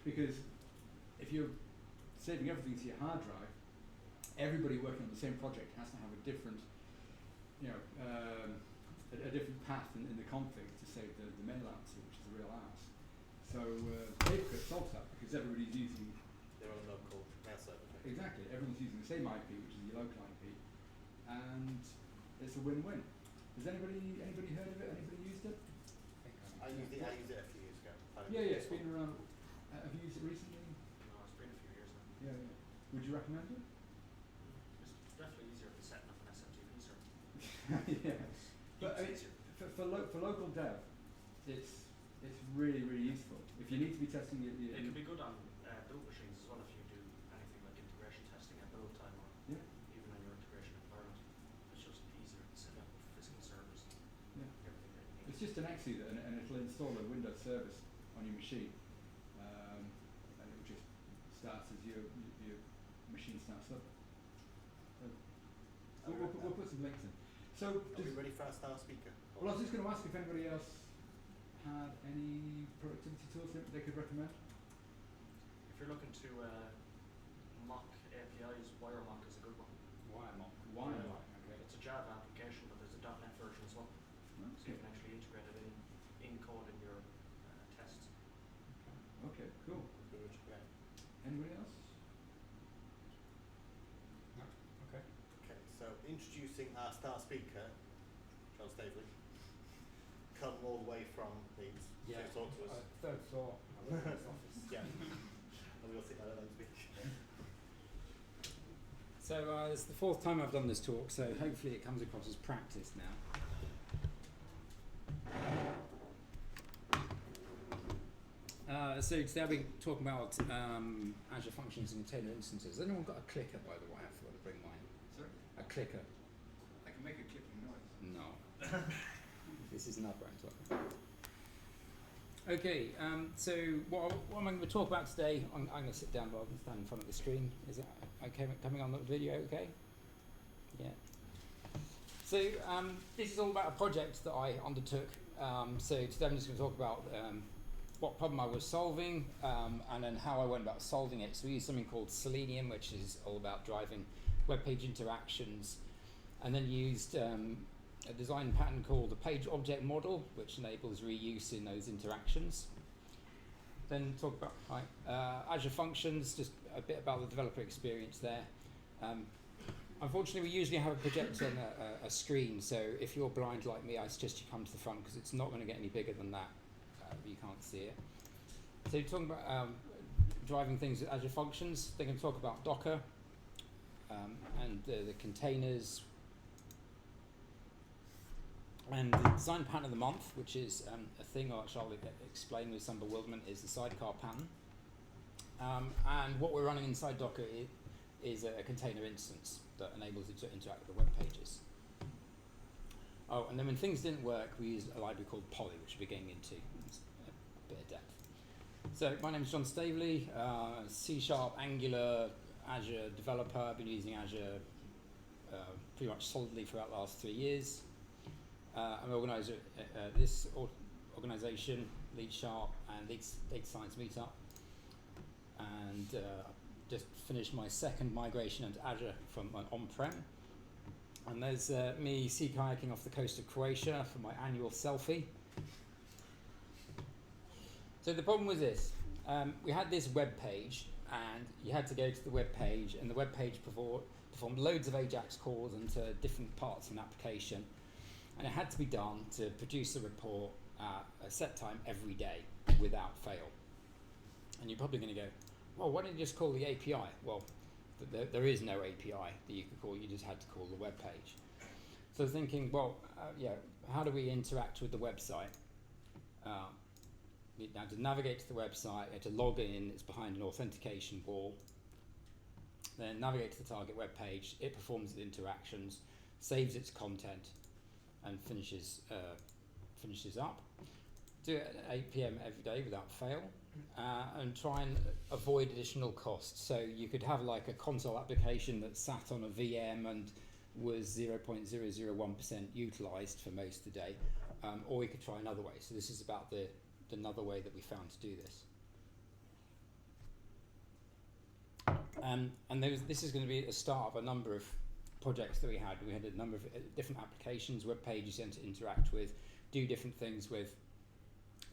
because if you're saving everything to your hard drive, everybody working on the same project has to have a different, a different path in the config to save the mail out to, which is a real ass. So Paperclip solves that because everybody's using their own local mail server. Exactly, everyone's using the same IP, which is your local IP, and it's a win-win. Has anybody heard of it? Anybody used it? I used it a few years ago. Yeah, it's been around. Have you used it recently? No, it's been a few years now. Yeah. Would you recommend it? It's definitely easier than setting up an SMTP server. Yeah, but I mean, for local dev, it's really useful. If you need to be testing it can be good on build machines as well if you do anything like integration testing at build time or even on your integration environment. It's just easier to set up with physical servers and everything that you need. It's just an exe and it'll install a Windows service on your machine, and it will just start as your machine starts up. We'll put some links in. So, are we ready for our star speaker? Well, I was just going to ask if anybody else had any productivity tools that they could recommend. If you're looking to mock APIs, WireMock is a good one. WireMock. Okay. It's a Java application, but there's a .NET version as well. Okay. So you can actually integrate it in code in your tests. Okay, cool. Anybody else? No. Okay. Okay, so introducing our star speaker, John Staveley, come all the way from Leeds to talk to us. Third floor. I work in this office. Yeah. And we'll sit down and speak. So it's the fourth time I've done this talk, so hopefully it comes across as practice now. So today I'll be talking about Azure functions and container instances. Has anyone got a clicker, by the way? I forgot to bring mine. Sorry? A clicker. I can make a clicking noise. No. This is not what I'm talking about. Okay, so what I'm going to talk about today, I'm going to sit down rather than stand in front of the screen. Is it okay coming on the video okay? Yeah. So this is all about a project that I undertook. So today I'm just going to talk about what problem I was solving and then how I went about solving it. So we used something called Selenium, which is all about driving web page interactions, and then used a design pattern called the page object model, which enables reuse in those interactions. Then talk about Azure functions, just a bit about the developer experience there. Unfortunately, we usually have a projector on a screen, so if you're blind like me, I suggest you come to the front because it's not going to get any bigger than that. You can't see it. So talking about driving things with Azure functions, they can talk about Docker and the containers, and the design pattern of the month, which is a thing which I'll explain with some bewilderment, is the sidecar pattern. And what we're running inside Docker is a container instance that enables it to interact with the web pages. Oh, and then when things didn't work, we used a library called Poly, which we're getting into a bit of depth. So my name is John Staveley, C#, Angular, Azure developer. I've been using Azure pretty much solidly for about the last 3 years. I'm organizer this organization, Leeds Sharp and Leeds Data Science Meetup, and just finished my second migration into Azure from on-prem. And there's me sea kayaking off the coast of Croatia for my annual selfie. So the problem was this: we had this web page, and you had to go to the web page, and the web page performed loads of AJAX calls into different parts of an application. And it had to be done to produce a report at a set time every day without fail. And you're probably going to go, well, why don't you just call the API? Well, there is no API that you could call, you just had to call the web page. So I was thinking, well, how do we interact with the website? You had to navigate to the website, you had to log in, it's behind an authentication wall. Then navigate to the target web page, it performs the interactions, saves its content, and finishes up. Do it at 8 p.m. every day without fail, and try and avoid additional costs. So you could have like a console application that sat on a VM and was 0.001% utilized for most of the day, or we could try another way. So this is about the another way that we found to do this. And this is going to be the start of a number of projects that we had. We had a number of different applications, web pages you had to interact with, do different things with.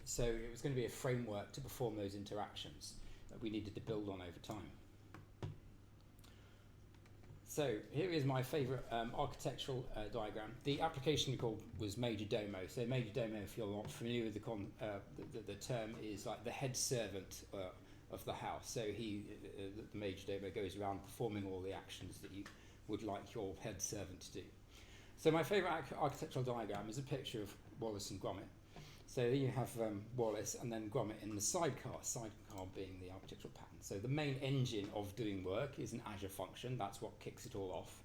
So it was going to be a framework to perform those interactions that we needed to build on over time. So here is my favourite architectural diagram. The application we called was Major Domo. So Major Domo, if you're not familiar with the term, is like the head servant of the house. So the Major Domo goes around performing all the actions that you would like your head servant to do. So my favourite architectural diagram is a picture of Wallace and Gromit. So you have Wallace and then Gromit in the sidecar being the architectural pattern. So the main engine of doing work is an Azure function. That's what kicks it all off.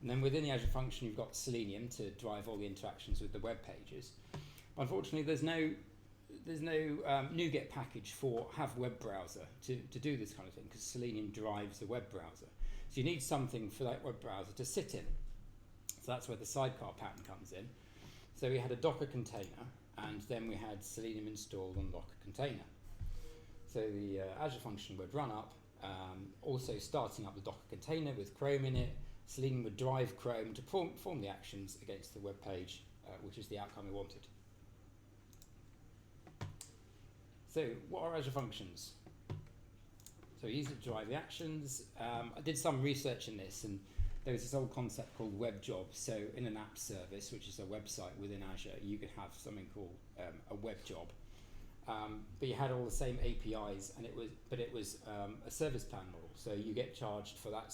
And then within the Azure function, you've got Selenium to drive all the interactions with the web pages. Unfortunately, there's no NuGet package for Have Web Browser to do this kind of thing, because Selenium drives the web browser. So you need something for that web browser to sit in. So that's where the sidecar pattern comes in. So we had a Docker container, and then we had Selenium installed on Docker container. So the Azure function would run up, also starting up the Docker container with Chrome in it. Selenium would drive Chrome to perform the actions against the web page, which is the outcome we wanted. So what are Azure functions? So we use it to drive the actions. I did some research in this, and there was this old concept called web jobs. So in an app service, which is a website within Azure, you could have something called a web job. But you had all the same APIs, and it was a service plan model. So you get charged for that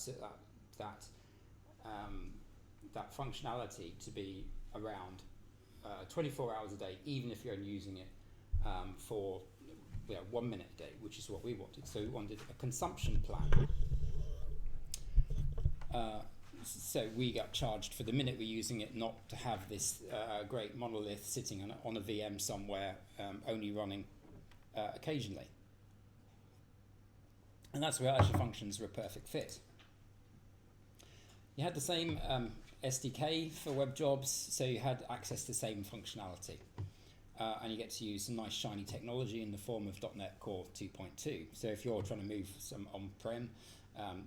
functionality to be around 24 hours a day, even if you're only using it for 1 minute a day, which is what we wanted. So we wanted a consumption plan. So we got charged for the minute we're using it, not to have this great monolith sitting on a VM somewhere, only running occasionally. And that's where Azure Functions were a perfect fit. You had the same SDK for web jobs, so you had access to the same functionality. And you get to use some nice shiny technology in the form of .NET Core 2.2. So if you're trying to move some on-prem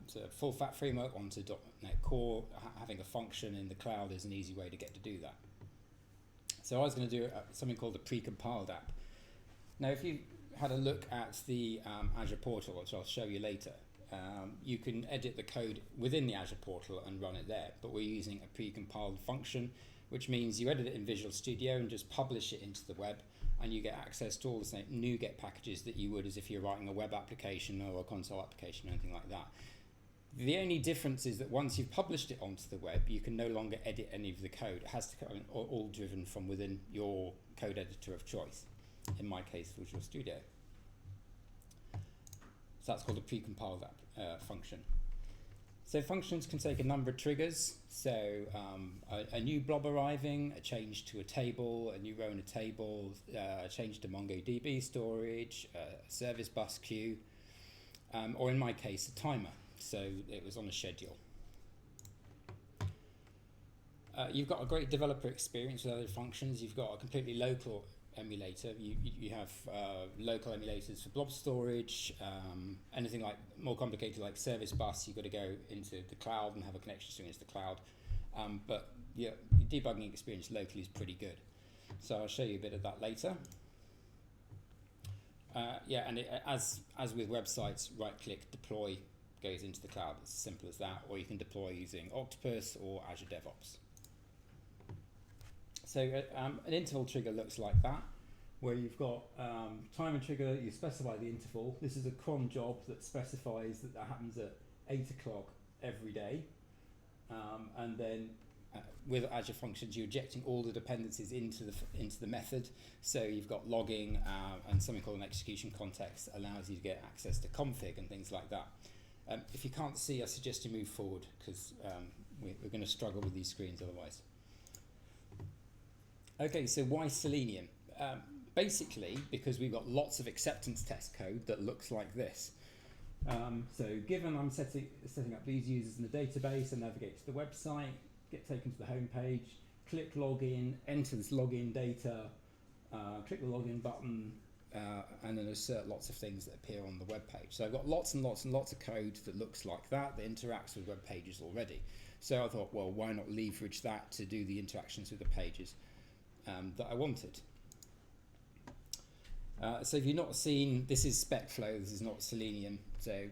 to a full fat framework onto .NET Core, having a function in the cloud is an easy way to get to do that. So I was going to do something called a pre-compiled app. Now, if you had a look at the Azure portal, which I'll show you later, you can edit the code within the Azure portal and run it there. But we're using a pre-compiled function, which means you edit it in Visual Studio and just publish it into the web, and you get access to all the same NuGet packages that you would as if you're writing a web application or a console application or anything like that. The only difference is that once you've published it onto the web, you can no longer edit any of the code. It has to come all driven from within your code editor of choice, in my case, Visual Studio. So that's called a pre-compiled app function. So functions can take a number of triggers. So a new blob arriving, a change to a table, a new row in a table, a change to MongoDB storage, a service bus queue, or in my case, a timer. So it was on a schedule. You've got a great developer experience with other functions. You've got a completely local emulator. You have local emulators for blob storage, anything like more complicated like service bus, you've got to go into the cloud and have a connection into the cloud. But your debugging experience locally is pretty good. So I'll show you a bit of that later. And as with websites, right-click, deploy goes into the cloud. It's as simple as that. Or you can deploy using Octopus or Azure DevOps. So an interval trigger looks like that, where you've got timer trigger, you specify the interval. This is a cron job that specifies that happens at 8 o'clock every day. And then with Azure Functions, you're injecting all the dependencies into the method. So you've got logging and something called an execution context that allows you to get access to config and things like that. If you can't see, I suggest you move forward, because we're going to struggle with these screens otherwise. Okay, so why Selenium? Basically, because we've got lots of acceptance test code that looks like this. So given I'm setting up these users in the database and navigate to the website, get taken to the home page, click login, enter this login data, click the login button, and then assert lots of things that appear on the web page. So I've got lots and lots and lots of code that looks like that interacts with web pages already. So I thought, well, why not leverage that to do the interactions with the pages that I wanted. So if you've not seen, this is SpecFlow, this is not Selenium. So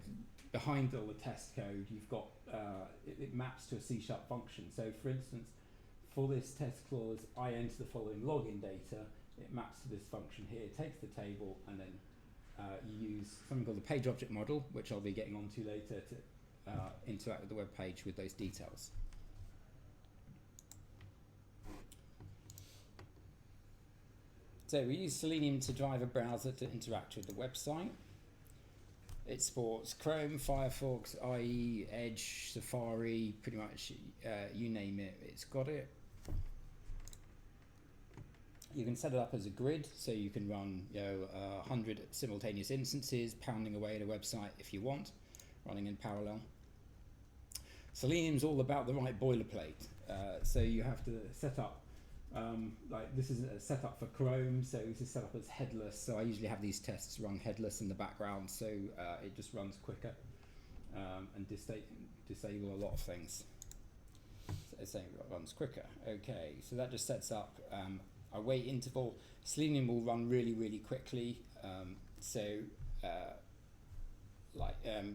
behind all the test code, you've got, it maps to a C# function. So for instance, for this test clause, I enter the following login data. It maps to this function here, takes the table, and then you use something called the page object model, which I'll be getting onto later, to interact with the web page with those details. So we use Selenium to drive a browser to interact with the website. It supports Chrome, Firefox, IE, Edge, Safari, pretty much you name it, it's got it. You can set it up as a grid, so you can run 100 simultaneous instances, pounding away at a website if you want, running in parallel. Selenium's all about the right boilerplate, so you have to set up, like this is a setup for Chrome, so this is set up as headless, so I usually have these tests run headless in the background, so it just runs quicker and disable a lot of things. So it's saying it runs quicker. Okay, so that just sets up a wait interval. Selenium will run really, really quickly.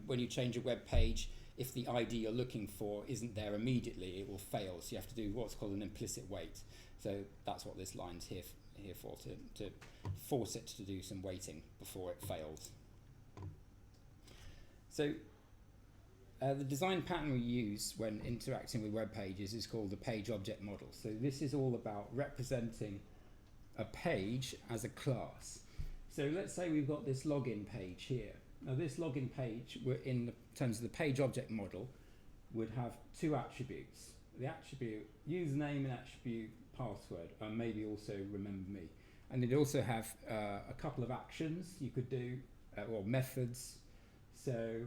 When you change a web page, if the ID you're looking for isn't there immediately, it will fail. So you have to do what's called an implicit wait. So that's what this line's here for, to force it to do some waiting before it fails. So the design pattern we use when interacting with web pages is called the page object model. So this is all about representing a page as a class. So let's say we've got this login page here. Now this login page, in terms of the page object model, would have two attributes. The attribute username and attribute password, and maybe also remember me. And it'd also have a couple of actions you could do, or methods. So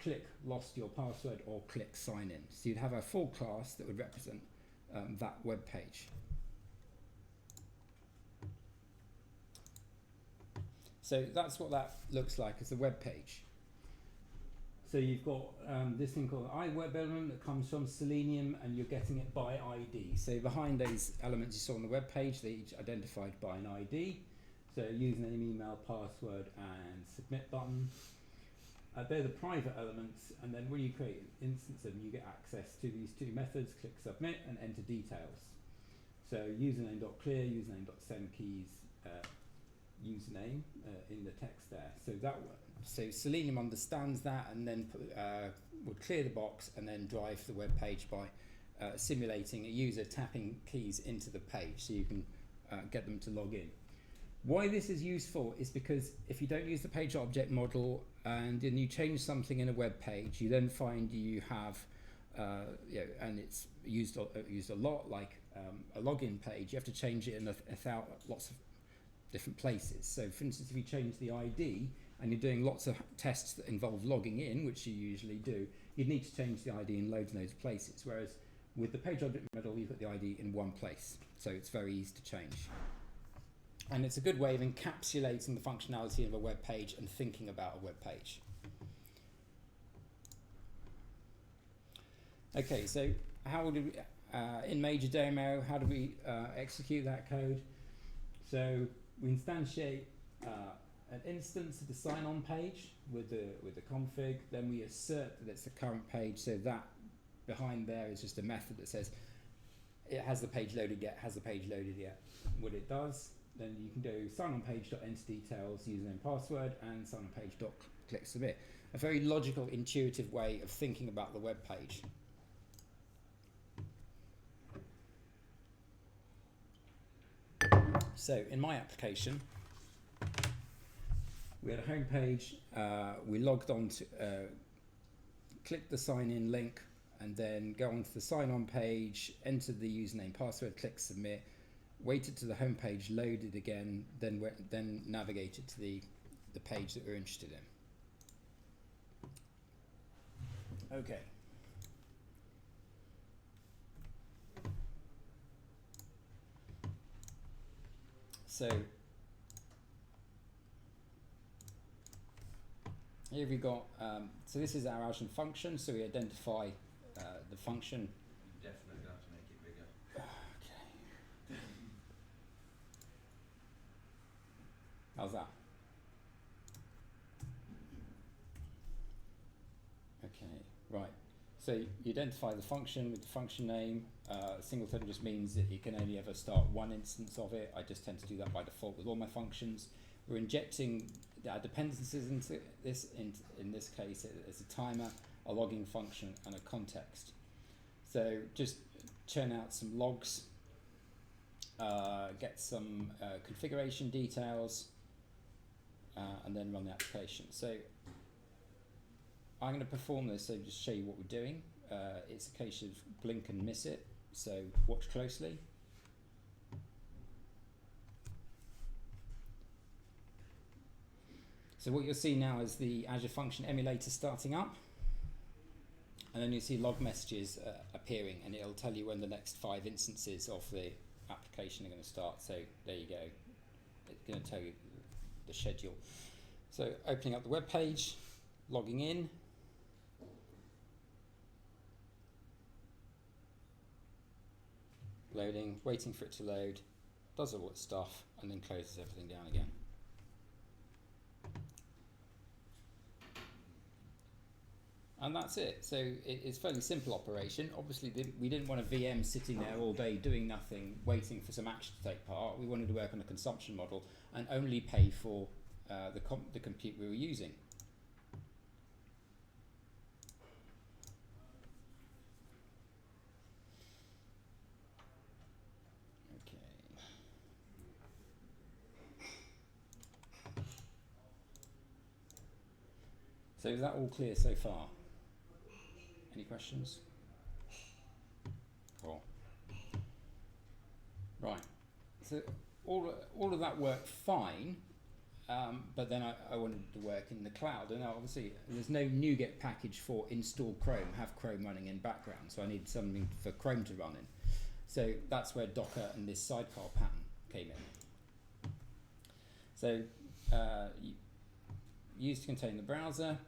click lost your password or click sign in. So you'd have a full class that would represent that web page. So that's what that looks like as a web page. So you've got this thing called iWeb element that comes from Selenium, and you're getting it by ID. So behind those elements you saw on the web page, they're each identified by an ID. So username, email, password, and submit button. They're the private elements, and then when you create an instance of them, you get access to these two methods, click submit and enter details. So username.clear, username.send keys, username in the text there. So Selenium understands that, and then would clear the box and then drive the web page by simulating a user tapping keys into the page, so you can get them to log in. Why this is useful is because if you don't use the page object model and then you change something in a web page, you then find you have, and it's used a lot, like a login page, you have to change it in lots of different places. So for instance, if you change the ID and you're doing lots of tests that involve logging in, which you usually do, you'd need to change the ID in loads and loads of places. Whereas with the page object model, you've got the ID in one place. So it's very easy to change. And it's a good way of encapsulating the functionality of a web page and thinking about a web page. Okay, so how do we, in major demo, how do we execute that code? So we instantiate an instance of the sign-on page with the config. Then we assert that it's the current page. So that behind there is just a method that says it has the page loaded yet, has the page loaded yet. What it does, then you can do sign-on-page.enter details, username, password, and sign-on-page.click submit. A very logical, intuitive way of thinking about the web page. So in my application, we had a home page, we logged on to, click the sign in link, and then go onto the sign on page, enter the username, password, click submit, waited to the home page, loaded again, then navigated to the page that we're interested in. Okay. So here we got, so this is our Azure function, so we identify the function. You definitely have to make it bigger. Okay. How's that? Okay, right. So you identify the function with the function name. Singleton just means that you can only ever start one instance of it. I just tend to do that by default with all my functions. We're injecting our dependencies into this, in this case as a timer, a logging function, and a context. So just churn out some logs, get some configuration details, and then run the application. So I'm going to perform this, so just show you what we're doing. It's a case of blink and miss it, so watch closely. So what you'll see now is the Azure Function Emulator starting up, and then you'll see log messages appearing, and it'll tell you when the next 5 instances of the application are going to start. So there you go. It's going to tell you the schedule. So opening up the web page, logging in. Loading, waiting for it to load, does all its stuff, and then closes everything down again. And that's it. So it's a fairly simple operation. Obviously, we didn't want a VM sitting there all day doing nothing, waiting for some action to take part. We wanted to work on a consumption model and only pay for the compute we were using. So is that all clear so far? Any questions? Cool. Right. So all of that worked fine, but then I wanted it to work in the cloud. And obviously there's no NuGet package for install Chrome, have Chrome running in background. So I need something for Chrome to run in. So that's where Docker and this sidecar pattern came in. So used to contain the browser.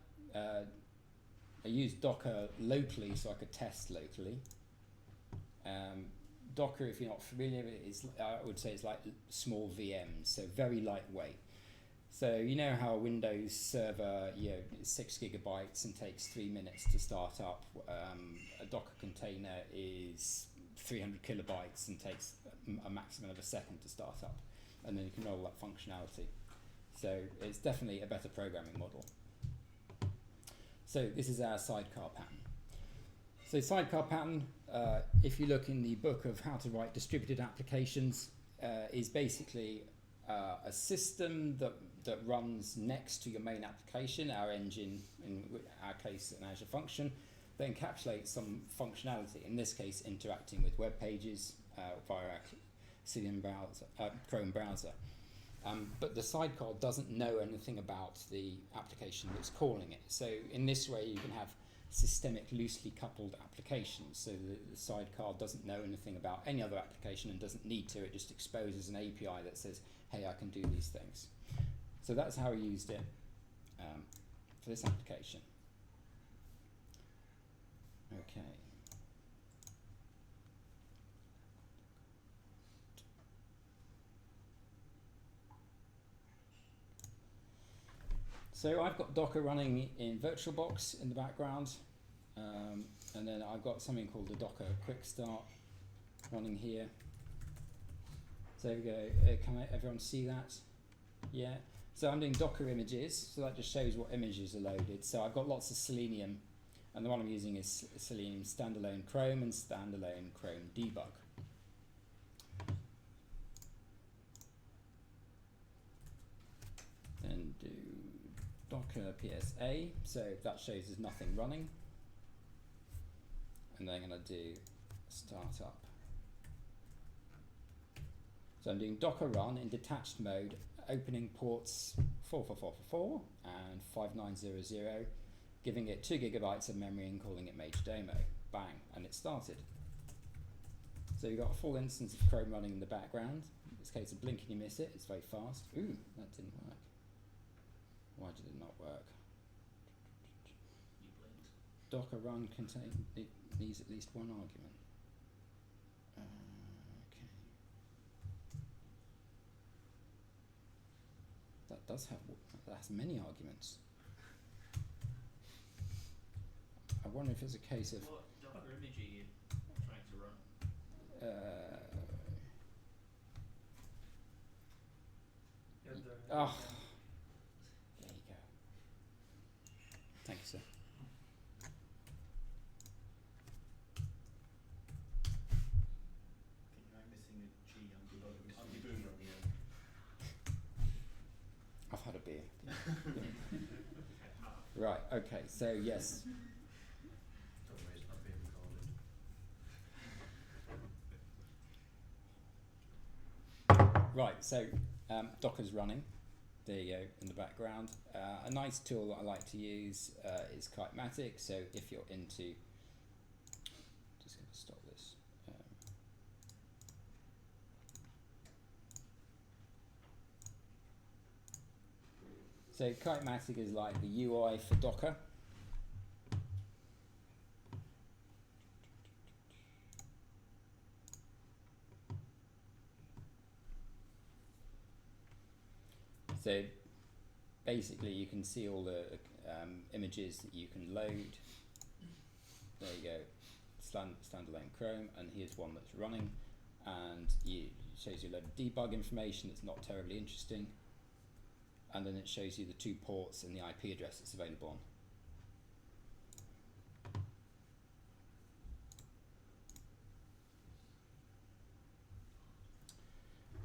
I used Docker locally so I could test locally. Docker, if you're not familiar with it, I would say it's like small VMs, so very lightweight. So you know how a Windows server, is 6 gigabytes and takes 3 minutes to start up. A Docker container is 300 kilobytes and takes a maximum of a second to start up, and then you can roll that functionality. So it's definitely a better programming model. So this is our sidecar pattern. So sidecar pattern, if you look in the book of how to write distributed applications, is basically a system that runs next to your main application, our engine, in our case an Azure function, that encapsulates some functionality, in this case interacting with web pages via our Selenium browser, Chrome browser. But the sidecar doesn't know anything about the application that's calling it. So in this way you can have systemic loosely coupled applications. So the sidecar doesn't know anything about any other application and doesn't need to. It just exposes an API that says, hey, I can do these things. So that's how we used it for this application. Okay. So I've got Docker running in VirtualBox in the background, and then I've got something called the Docker Quick Start running here. So there we go. Can everyone see that? Yeah. So I'm doing Docker images, so that just shows what images are loaded. So I've got lots of Selenium, and the one I'm using is Selenium standalone Chrome and standalone Chrome debug. Then do Docker PSA, so that shows there's nothing running. And then I'm going to do startup. So I'm doing Docker run in detached mode, opening ports 44444 and 5900, giving it 2 gigabytes of memory and calling it major demo. Bang, and it started. So you've got a full instance of Chrome running in the background. In this case of blink and you miss it, it's very fast. Ooh, that didn't work. Why did it not work? Docker run contain it needs at least one argument. Okay. That has many arguments. I wonder if it's a case of What Docker image are you trying to run? There you go. Thank you, sir. I'm missing a G on debug on the end. I've had a beer. Right, okay, so yes. Don't worry, it's not being recorded. Right, so Docker's running. There you go in the background. A nice tool that I like to use is Kitematic. So if you're into, just going to stop this. So Kitematic is like the UI for Docker. So basically you can see all the images that you can load. There you go, standalone Chrome, and here's one that's running, and it shows you a load of debug information that's not terribly interesting, and then it shows you the 2 ports and the IP address it's available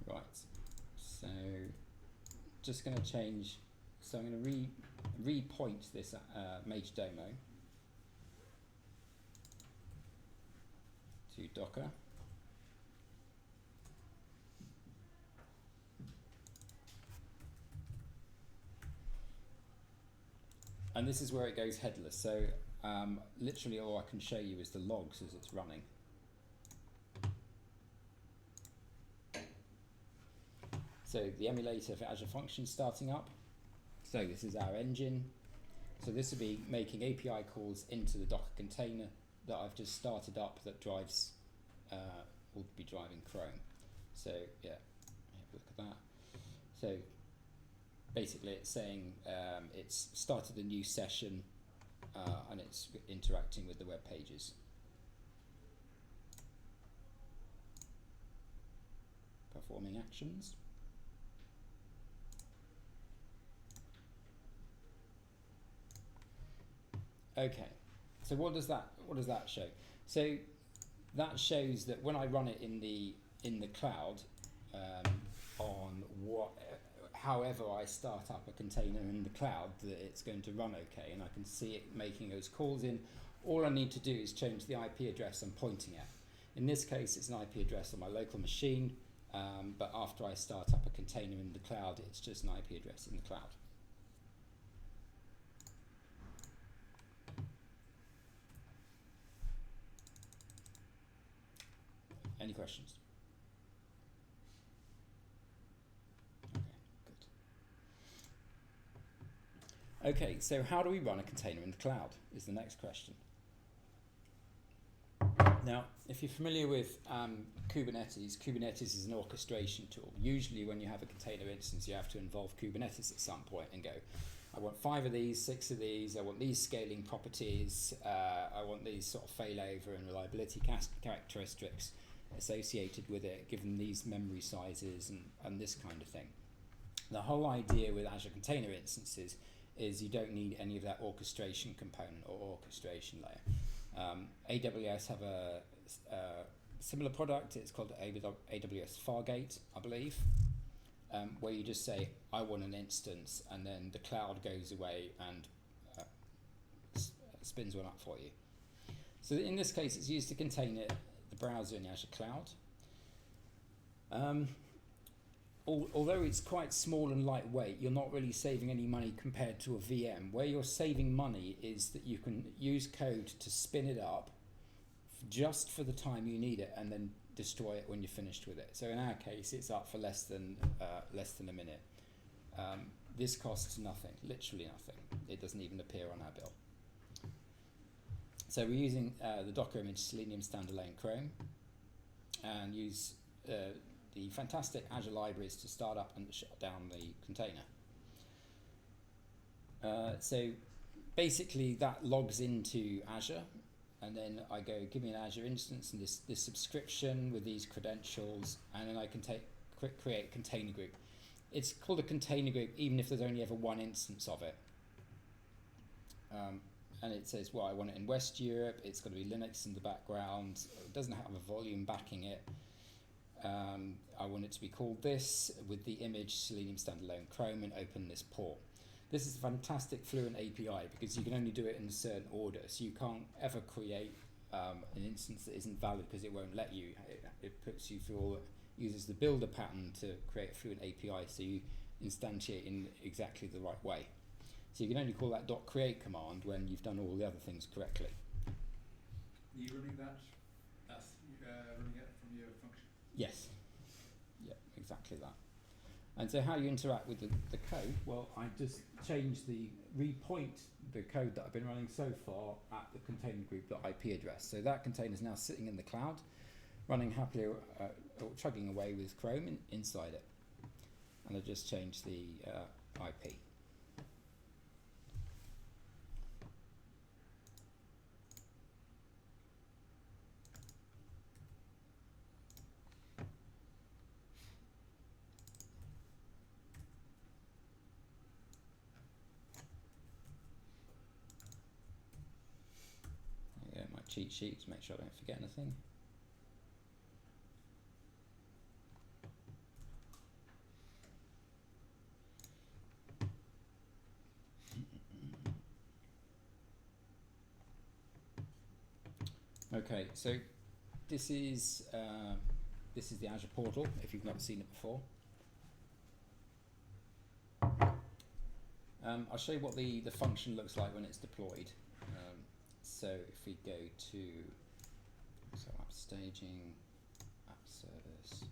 on. Right, so just going to change, so I'm going to repoint this major demo to Docker. And this is where it goes headless, so literally all I can show you is the logs as it's running. So the emulator for Azure Functions starting up. So this is our engine. So this will be making API calls into the Docker container that I've just started up that drives, will be driving Chrome. So yeah, have a look at that. So basically it's saying it's started a new session and it's interacting with the web pages. Performing actions. Okay, so what does that show? So that shows that when I run it in the cloud, on however I start up a container in the cloud, that it's going to run okay, and I can see it making those calls in. All I need to do is change the IP address I'm pointing at. In this case, it's an IP address on my local machine, but after I start up a container in the cloud, it's just an IP address in the cloud. Any questions? Okay, so how do we run a container in the cloud is the next question. Now, if you're familiar with Kubernetes, Kubernetes is an orchestration tool. Usually when you have a container instance, you have to involve Kubernetes at some point and go, I want 5 of these, 6 of these, I want these scaling properties, I want these sort of failover and reliability characteristics associated with it, given these memory sizes and this kind of thing. The whole idea with Azure Container Instances is you don't need any of that orchestration component or orchestration layer. AWS have a similar product. It's called AWS Fargate, I believe, where you just say, I want an instance, and then the cloud goes away and spins one up for you. So in this case, it's used to contain the browser in Azure Cloud. Although it's quite small and lightweight, you're not really saving any money compared to a VM. Where you're saving money is that you can use code to spin it up just for the time you need it, and then destroy it when you're finished with it. So in our case, it's up for less than a minute. This costs nothing, literally nothing. It doesn't even appear on our bill. So we're using the Docker image Selenium standalone Chrome, and use the fantastic Azure libraries to start up and shut down the container. So basically that logs into Azure, and then I go, give me an Azure instance and this subscription with these credentials, and then I can create a container group. It's called a container group even if there's only ever one instance of it. And it says, well, I want it in West Europe, it's got to be Linux in the background, it doesn't have a volume backing it. I want it to be called this with the image Selenium standalone Chrome and open this port. This is a fantastic Fluent API because you can only do it in a certain order, so you can't ever create an instance that isn't valid because it won't let you. It puts you through uses the builder pattern to create a Fluent API, so you instantiate in exactly the right way. So you can only call that .create command when you've done all the other things correctly. Are you running that? That's running it from your function? Yes. Yeah, exactly that. And so how you interact with the code, well, I just repoint the code that I've been running so far at the container group.ip address. So that container is now sitting in the cloud, running happily, or chugging away with Chrome inside it. And I just changed the IP. My cheat sheet to make sure I don't forget anything. Okay, so this is the Azure portal if you've not seen it before. I'll show you what the function looks like when it's deployed. So if we go to app staging, app service.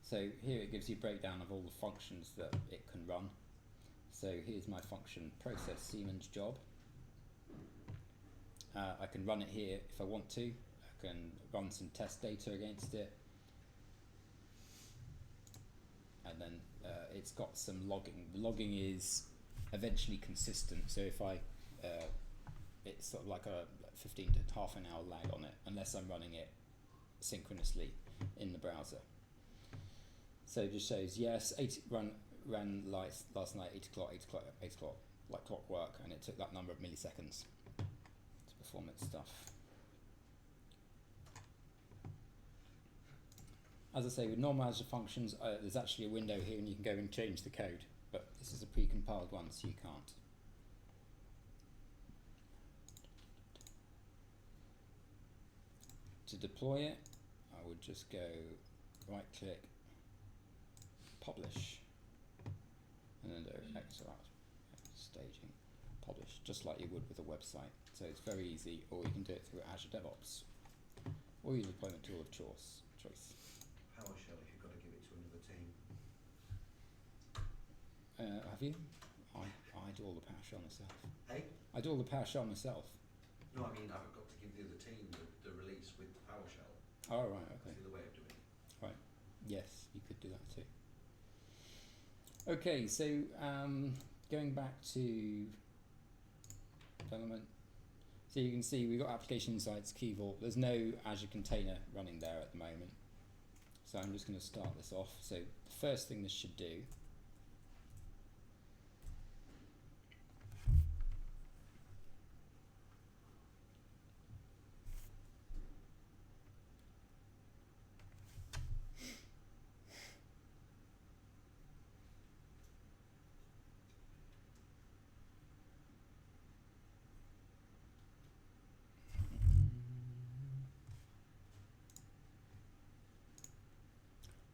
So here it gives you a breakdown of all the functions that it can run. So here's my function, process Siemens job. I can run it here if I want to. I can run some test data against it. And then it's got some logging. The logging is eventually consistent, so if it's sort of like a 15 to half an hour lag on it, unless I'm running it synchronously in the browser. So it just shows, yes, ran last night, 8 o'clock, like clockwork, and it took that number of milliseconds to perform its stuff. As I say, with normal Azure functions, there's actually a window here and you can go and change the code, but this is a pre-compiled one, so you can't. To deploy it, I would just go right-click, publish, and then do extract, staging, publish, just like you would with a website. So it's very easy, or you can do it through Azure DevOps, or your deployment tool of choice. PowerShell if you've got to give it to another team. Have you? I do all the PowerShell myself. Hey? I do all the PowerShell myself. No, I mean I've got to give the other team the release with the PowerShell. Oh, right, okay. That's the other way of doing it. Right. Yes, you could do that too. Okay, so going back to development. So you can see we've got application insights, Key Vault. There's no Azure container running there at the moment. So I'm just going to start this off. So the first thing this should do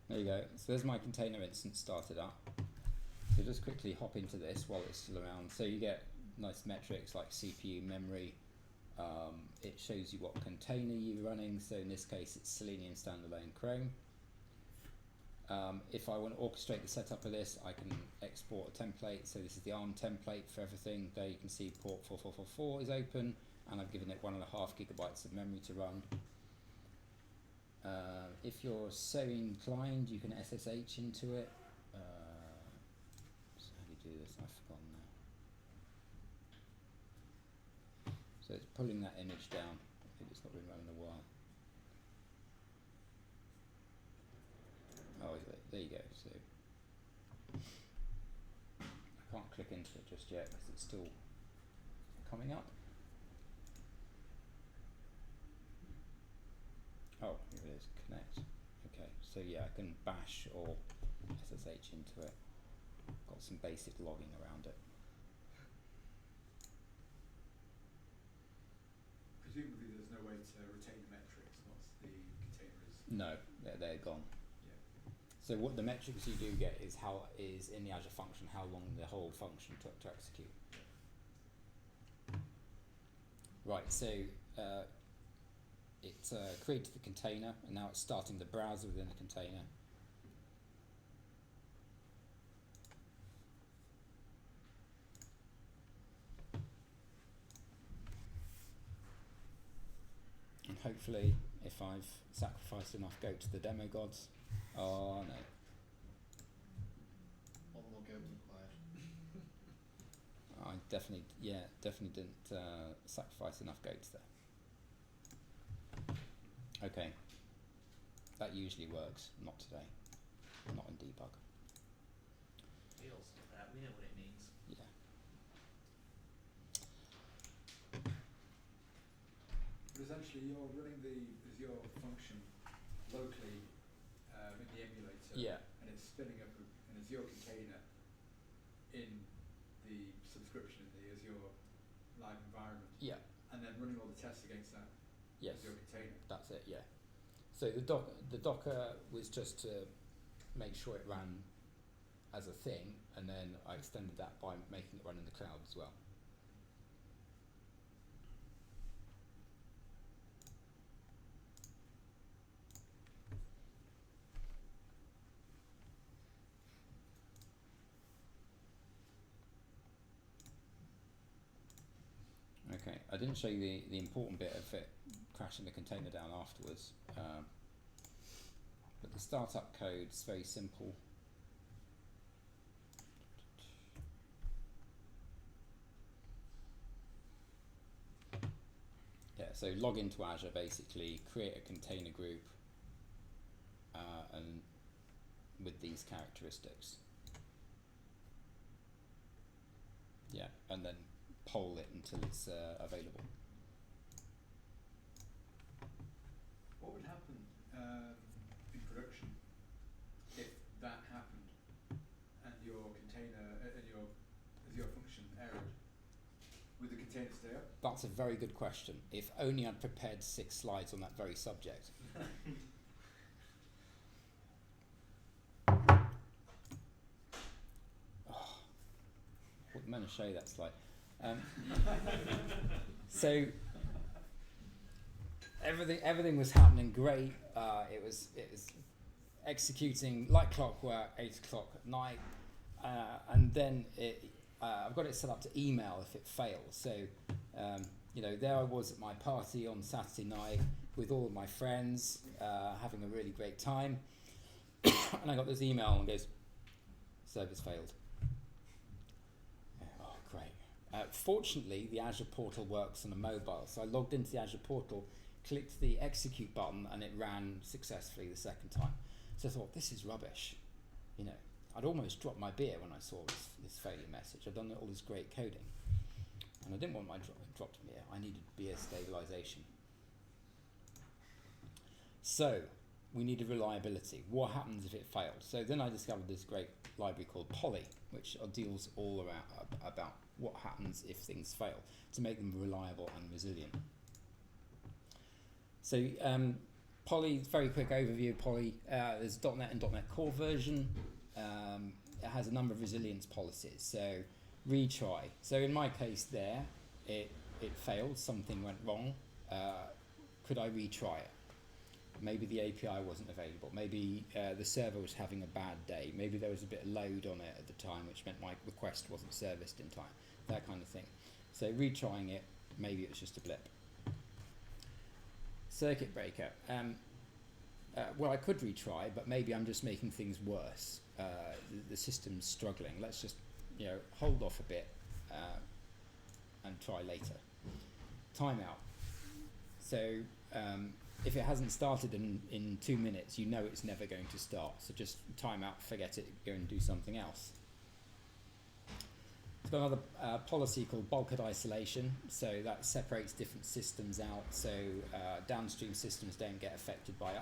there you go. So there's my container instance started up. So just quickly hop into this while it's still around. So you get nice metrics like CPU, memory. It shows you what container you're running. So in this case, it's Selenium standalone Chrome. If I want to orchestrate the setup of this, I can export a template. So this is the ARM template for everything. There you can see port 4444 is open, and I've given it 1.5 gigabytes of memory to run. If you're so inclined, you can SSH into it. So how do you do this? I've forgotten now. So it's pulling that image down. I think it's not been running a while. Oh, there you go. So I can't click into it just yet because it's still coming up. Oh, here it is. Connect. Okay, so yeah, I can bash or SSH into it. Got some basic logging around it. Presumably there's no way to retain the metrics once the container is... No, they're gone. Yeah. So what the metrics you do get is how is in the Azure function how long the whole function took to execute. Right, so it created the container, and now it's starting the browser within the container. And hopefully, if I've sacrificed enough goat to the demo gods, oh no. One more go to quiet. I definitely didn't sacrifice enough goats there. Okay, that usually works. Not today. Not in debug. We also know that. We know what it means. Yeah. But essentially you're running the Azure function locally in the emulator, Yeah. and it's spinning up an Azure container in the subscription in the Azure live environment, Yeah. and then running all the tests against that Yes. Azure container. That's it. Yeah. So the Docker was just to make sure it ran as a thing, and then I extended that by making it run in the cloud as well. Okay, I didn't show you the important bit of it crashing the container down afterwards, but the startup code is very simple. Yeah, so log into Azure basically, create a container group, and with these characteristics. Yeah, and then poll it until it's available. What would happen in production if that happened and your container and your Azure function errored? Would the container stay up? That's a very good question. If only I'd prepared 6 slides on that very subject. Wouldn't meant to show you that slide. So everything was happening great. It was executing like clockwork, 8 o'clock at night, and then I've got it set up to email if it fails. So there I was at my party on Saturday night with all of my friends, having a really great time, and I got this email and it goes, "Service failed." Oh, great. Fortunately, the Azure portal works on a mobile, so I logged into the Azure portal, clicked the execute button, and it ran successfully the second time. So I thought, this is rubbish. I'd almost dropped my beer when I saw this failure message. I'd done all this great coding, and I didn't want my dropped beer. I needed beer stabilization. So we needed reliability. What happens if it failed? So then I discovered this great library called Poly, which deals all about what happens if things fail to make them reliable and resilient. So Poly, very quick overview of Poly. There's .NET and .NET Core version. It has a number of resilience policies. So retry. So in my case there, it failed. Something went wrong. Could I retry it? Maybe the API wasn't available. Maybe the server was having a bad day. Maybe there was a bit of load on it at the time, which meant my request wasn't serviced in time. That kind of thing. So retrying it, maybe it was just a blip. Circuit breaker. Well, I could retry, but maybe I'm just making things worse. The system's struggling. Let's just, hold off a bit and try later. Timeout. So if it hasn't started in 2 minutes, you know it's never going to start. So just time out, forget it, go and do something else. It's got another policy called bulkhead isolation. So that separates different systems out. So downstream systems don't get affected by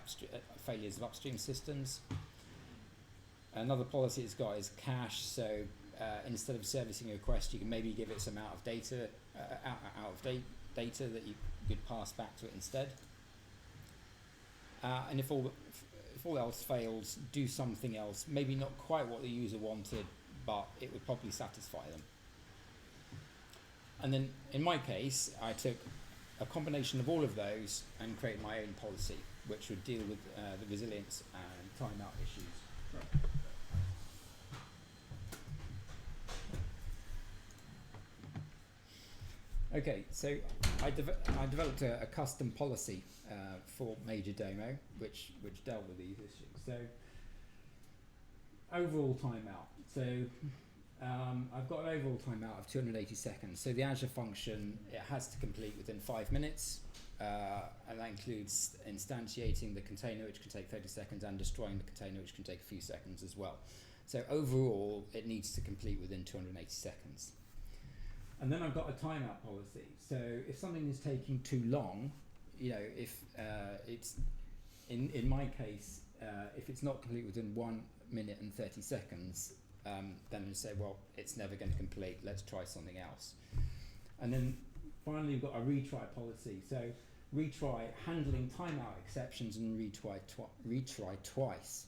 failures of upstream systems. Another policy it's got is cache. So instead of servicing a request, you can maybe give it some out of date data that you could pass back to it instead. And if all else fails, do something else. Maybe not quite what the user wanted, but it would probably satisfy them. And then in my case, I took a combination of all of those and created my own policy, which would deal with the resilience and timeout issues. Right. Okay, so I developed a custom policy for Major Domo, which dealt with these issues. So overall timeout. So I've got an overall timeout of 280 seconds. So the Azure function, it has to complete within 5 minutes, and that includes instantiating the container, which can take 30 seconds, and destroying the container, which can take a few seconds as well. So overall, it needs to complete within 280 seconds. And then I've got a timeout policy. So if something is taking too long, if it's in my case, if it's not complete within 1 minute and 30 seconds, then you say, well, it's never going to complete. Let's try something else. And then finally, we've got a retry policy. So retry, handling timeout exceptions, and retry twice.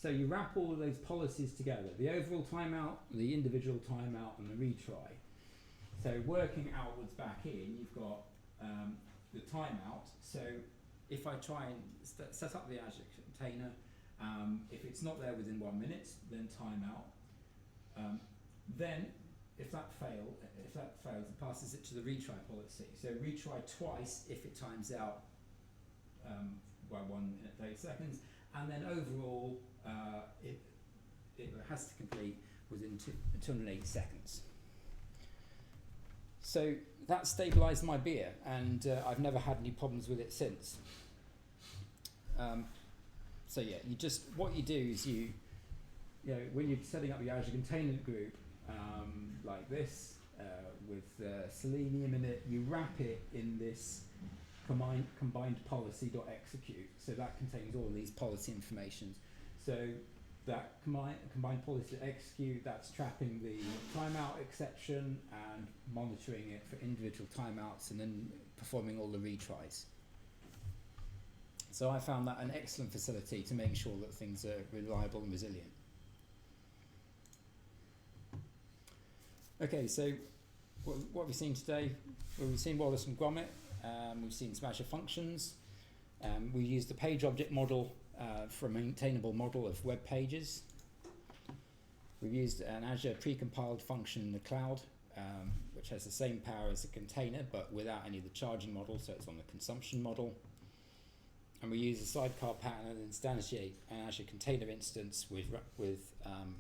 So you wrap all of those policies together: the overall timeout, the individual timeout, and the retry. So working outwards back in, you've got the timeout. So if I try and set up the Azure container, if it's not there within 1 minute, then timeout. Then if that fails, it passes it to the retry policy. So retry twice if it times out by 1 minute 30 seconds, and then overall it has to complete within 280 seconds. So that stabilised my beer, and I've never had any problems with it since. So yeah, what you do is when you're setting up your Azure container group like this with selenium in it, you wrap it in this combined policy.execute. So that contains all these policy information. So that combined policy to execute, that's trapping the timeout exception and monitoring it for individual timeouts, and then performing all the retries. So I found that an excellent facility to make sure that things are reliable and resilient. Okay, so what have we seen today? Well, we've seen Wallace and Gromit. We've seen some Azure functions. We used the page object model for a maintainable model of web pages. We've used an Azure precompiled function in the cloud, which has the same power as a container, but without any of the charging model, so it's on the consumption model. And we use a sidecar pattern and instantiate an Azure container instance with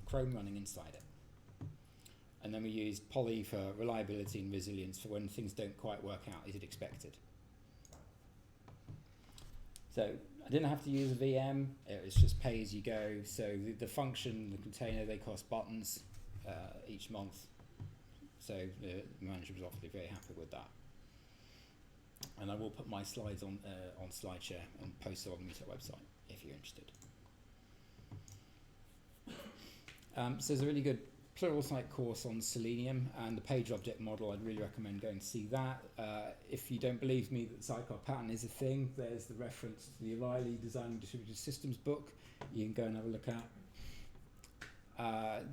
Chrome running inside it. And then we used Poly for reliability and resilience for when things don't quite work out as you'd expected. So I didn't have to use a VM, it was just pay as you go. So the function, the container, they cost buttons each month. So the manager was obviously very happy with that. And I will put my slides on SlideShare and post it on the Meetup website if you're interested. So there's a really good Pluralsight course on Selenium and the page object model. I'd really recommend going to see that. If you don't believe me that the sidecar pattern is a thing, there's the reference to the O'Reilly Designing Distributed Systems book you can go and have a look at.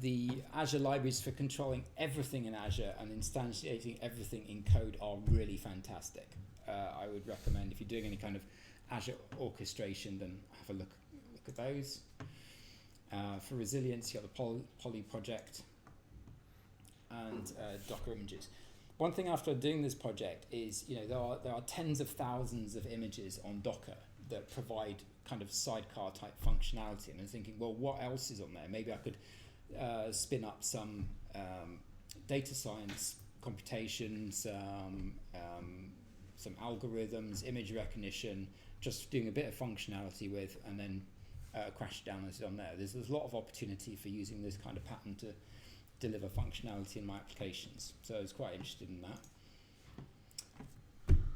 The Azure libraries for controlling everything in Azure and instantiating everything in code are really fantastic. I would recommend if you're doing any kind of Azure orchestration, then have a look at those. For resilience, you have the Poly project and Docker images. One thing after doing this project is, there are tens of thousands of images on Docker that provide kind of sidecar type functionality, and I'm thinking, well, what else is on there? Maybe I could spin up some data science computations, some algorithms, image recognition, just doing a bit of functionality with, and then crash it down as it's on there. There's a lot of opportunity for using this kind of pattern to deliver functionality in my applications. So I was quite interested in that.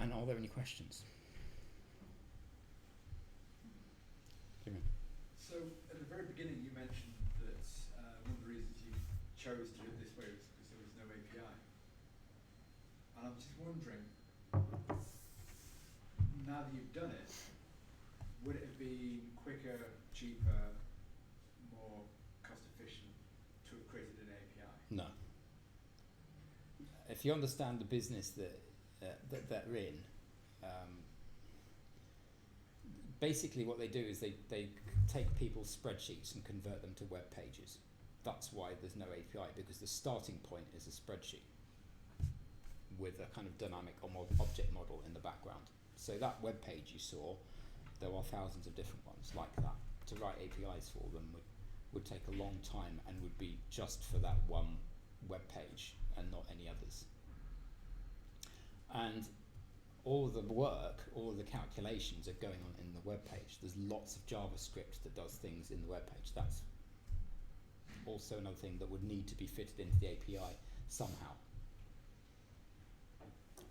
And are there any questions? So at the very beginning you mentioned that one of the reasons you chose to do it this way was because there was no API. And I'm just wondering, now that you've done it, would it have been quicker, cheaper, more cost efficient to have created an API? No. If you understand the business that they're in, basically what they do is they take people's spreadsheets and convert them to web pages. That's why there's no API, because the starting point is a spreadsheet with a kind of dynamic object model in the background. So that web page you saw, there are thousands of different ones like that. To write APIs for them would take a long time and would be just for that one web page and not any others. And all the work, all the calculations are going on in the web page. There's lots of JavaScript that does things in the web page. That's also another thing that would need to be fitted into the API somehow.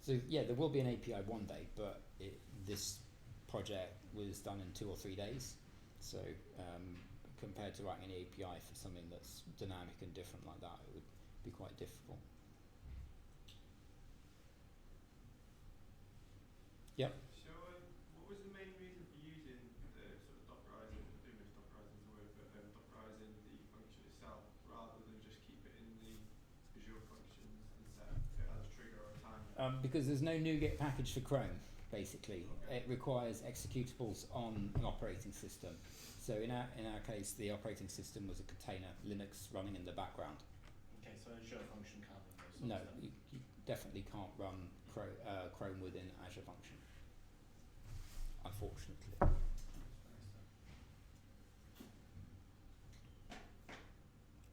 So yeah, there will be an API one day, but this project was done in 2 or 3 days. So compared to writing an API for something that's dynamic and different like that, it would be quite difficult. Yep. So what was the main reason for using the sort of Dockerizing, I don't know if Dockerizing is the word, but Dockerizing the function itself rather than just keep it in the Azure functions and set it as a trigger or a timer? Because there's no NuGet package for Chrome, basically. Okay. It requires executables on an operating system. So in our case, the operating system was a container, Linux running in the background. Okay, so Azure function can't run those. No, you definitely can't run Chrome within Azure function, unfortunately.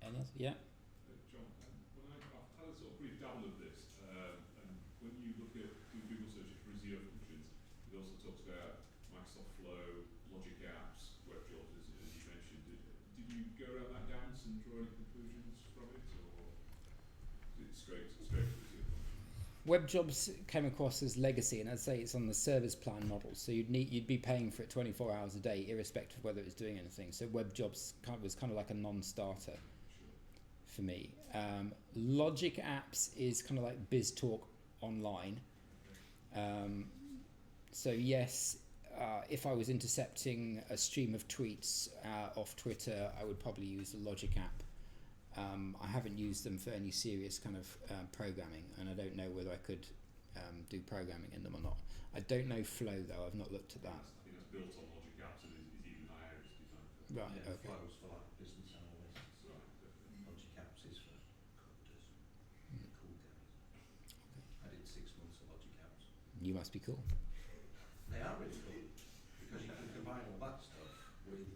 Any else? Yeah? John, when I've had a sort of brief dabble of this, and when you look at Google searches for Azure functions, it also talks about Microsoft Flow, Logic Apps, web jobs, as you mentioned. Did you go around that dance and draw any conclusions from it, or is it straight to Azure functions? Web jobs came across as legacy, and I'd say it's on the service plan model. So you'd be paying for it 24 hours a day, irrespective of whether it was doing anything. So web jobs was kind of like a non-starter for me. Logic Apps is kind of like BizTalk online. So yes, if I was intercepting a stream of tweets off Twitter, I would probably use the Logic app. I haven't used them for any serious kind of programming, and I don't know whether I could do programming in them or not. I don't know Flow though, I've not looked at that. I think that's built on Logic Apps and is even higher, it's designed for. Right, Yeah, okay. Flow's for like business analysts. Right. Logic Apps is for coders, Mm. cool guys. I did 6 months of Logic Apps. You must be cool. They are really cool because you can combine all that stuff with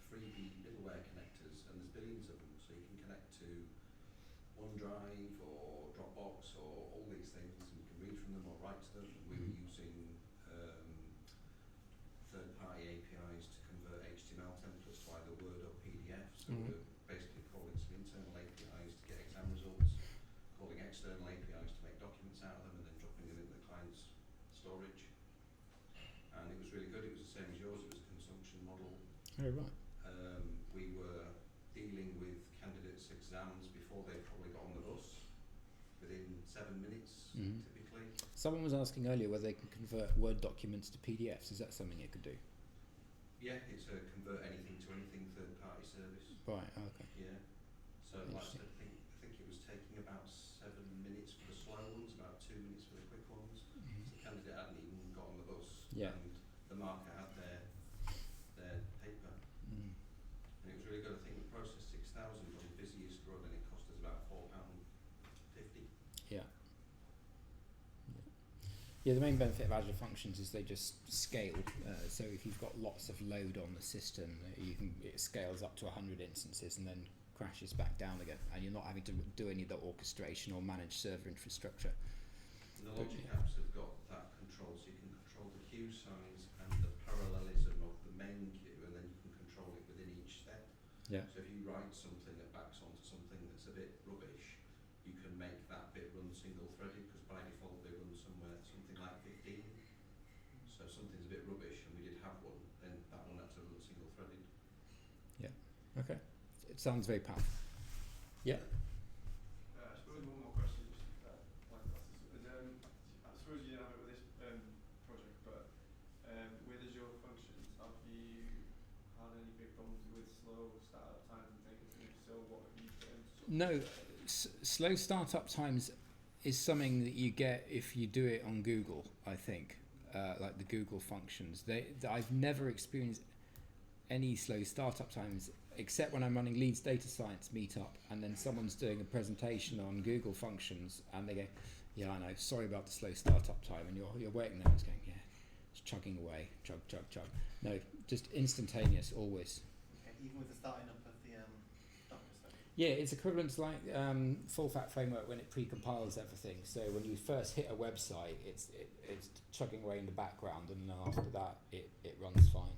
free middleware connectors, and there's billions of them, so you can connect to OneDrive or Dropbox or all these things, and you can read from them or write to them. We were using third-party APIs to convert HTML templates to either Word or PDF, so we're basically calling some internal APIs to get exam results, calling external APIs to make documents out of them, and then dropping them into the client's storage. And it was really good. It was the same as yours. It was a consumption model. Oh, right. We were dealing with candidates' exams before they probably got on the bus, within 7 minutes, typically. Someone was asking earlier whether they can convert Word documents to PDFs. Is that something it could do? Yeah, it's a convert anything to anything third-party service. Right, okay. Yeah. So like I said, I think it was taking about 7 minutes for the slow ones, about 2 minutes for the quick ones. So the candidate hadn't even Yeah. and the marker had their paper, Mm. and it was really good. I think the Process 6000 was the busiest run, and it cost us about £4.50. Yeah. Yeah, the main benefit of Azure Functions is they just scale. So if you've got lots of load on the system, it scales up to 100 instances and then crashes back down again, and you're not having to do any of the orchestration or manage server infrastructure. The logic apps have got that control, so you can control the queue size and the parallelism of the main queue, and then you can control it within each step. Yeah. So if you write something that backs onto something that's a bit rubbish, you can make that bit run single-threaded, because by default they run something like 15. So if something's a bit rubbish, and we did have one, then that one had to run single-threaded. Okay. It sounds very powerful. Yeah. I suppose one more question, just I suppose you didn't have it with this project, but with Azure Functions, have you had any big problems with slow startup times and things? And if so, what have you done? No, slow startup times is something that you get if you do it on Google, I think, like the Google functions. I've never experienced any slow startup times, except when I'm running Leeds Data Science meetup, and then someone's doing a presentation on Google functions, and they go, "Yeah, I know. Sorry about the slow startup time," and you're waiting there, and it's going, "Yeah, it's chugging away, chug, chug, chug." No, just instantaneous, always. Okay, even with the starting up of the Docker stuff. Yeah, it's equivalent to like Full Fat Framework when it pre-compiles everything. So when you first hit a website, it's chugging away in the background, and then after that, it runs fine.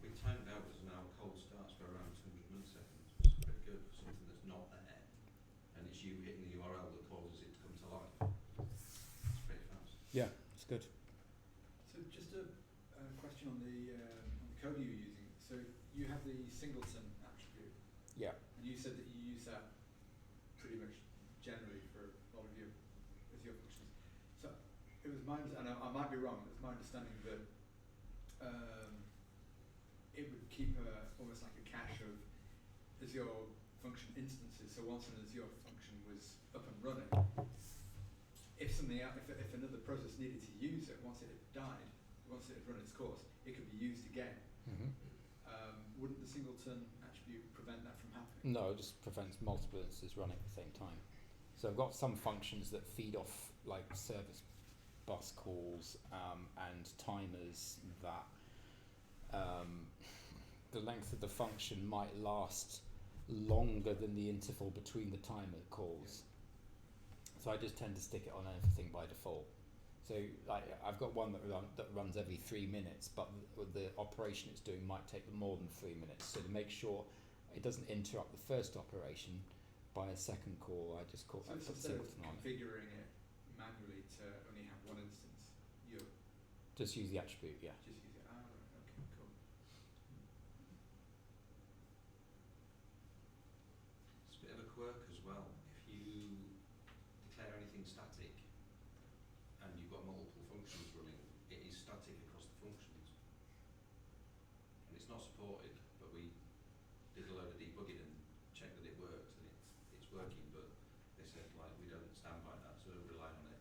We timed out as an hour cold starts for around 200 milliseconds, which is pretty good for something that's not there, and it's you hitting the URL that causes it to come to life. It's pretty fast. Yeah, it's good. So just a question on the code you're using. So you have the singleton attribute, Yeah. and you said that you use that pretty much generally for a lot of your functions. So it was and I might be wrong. It was my understanding that it would keep almost like a cache of Azure function instances. So once an Azure function was up and running, if another process needed to use it, once it had died, once it had run its course, it could be used again. Mm-hmm. Wouldn't the singleton attribute prevent that from happening? No, it just prevents multiple instances running at the same time. So I've got some functions that feed off like service bus calls and timers that the length of the function might last longer than the interval between the timer calls. So I just tend to stick it on everything by default. So like I've got one that runs every 3 minutes, but the operation it's doing might take more than 3 minutes. So to make sure it doesn't interrupt the first operation by a second call, I just call So that instead of singleton on it. configuring it manually to only have one instance, you Just use the attribute, yeah. just use it. Right, okay, cool. It's a bit of a quirk as well. If you declare anything static and you've got multiple functions running, it is static across the functions. And it's not supported, but we did a load of debugging and checked that it worked, and it's working, but they said like we don't stand by that, so don't rely on it.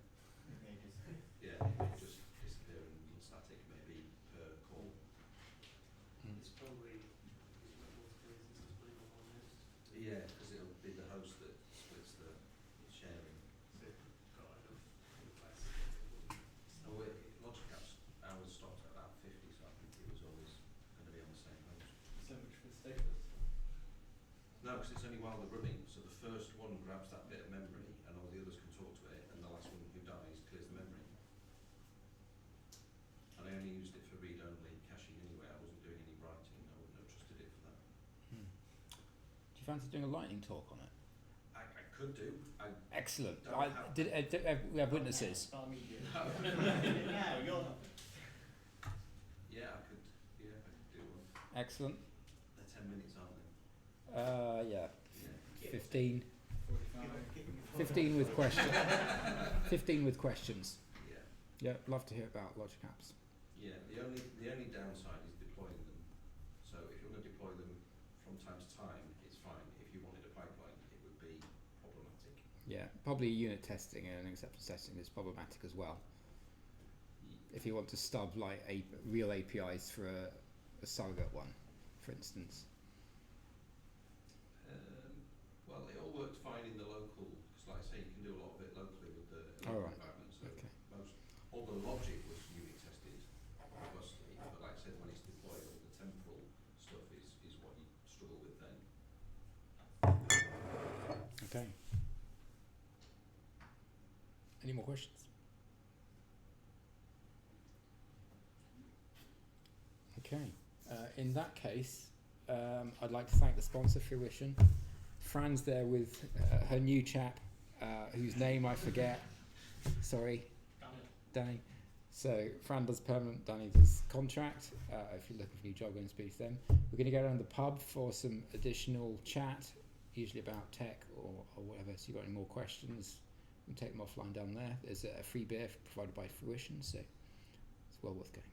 Yeah, it may just disappear and run static maybe per call. It's probably multiple instances putting on one list. Yeah, because it'll be the host that splits the sharing. So got enough capacity. Oh wait, Logic Apps, ours stopped at about 50, so I think it was always going to be on the same host. So much for stateless. No, because it's only while they're running, so the first one grabs that bit of memory and all the others can talk to it, and the last one who dies clears the memory. And I only used it for read-only caching anyway, I wasn't doing any writing, I wouldn't have trusted it for that. Do you fancy doing a lightning talk on it? I could do, Excellent. Don't have- We have witnesses. Not immediate. No. No, you're not. yeah, I could do one. Excellent. They're 10 minutes, aren't they? Yeah. Yeah. 15. 45. 15 with questions. 15 with questions. Yeah. Yeah, love to hear about Logic Apps. Yeah, the only downside is deploying them. So if you want to deploy them from time to time, it's fine. If you wanted a pipeline, it would be problematic. Yeah, probably unit testing and acceptance testing is problematic as well. if you want to stub like real APIs for a surrogate one, for instance. Well, it all worked fine in the local, because like I say, you can do a lot of it locally with the local environment. So all the logic was unit tested robustly, but like I said, when it's deployed, all the temporal stuff is what you struggle with then. Okay. Any more questions? Okay. In that case, I'd like to thank the sponsor, Fruition. Fran's there with her new chap, whose name I forget. Sorry. Danny. So Fran does permanent, Danny does contract. If you're looking for a new job, go and speak to them. We're going to go down the pub for some additional chat, usually about tech or whatever. So if you've got any more questions, we can take them offline down there. There's a free beer provided by Fruition, so it's well worth going.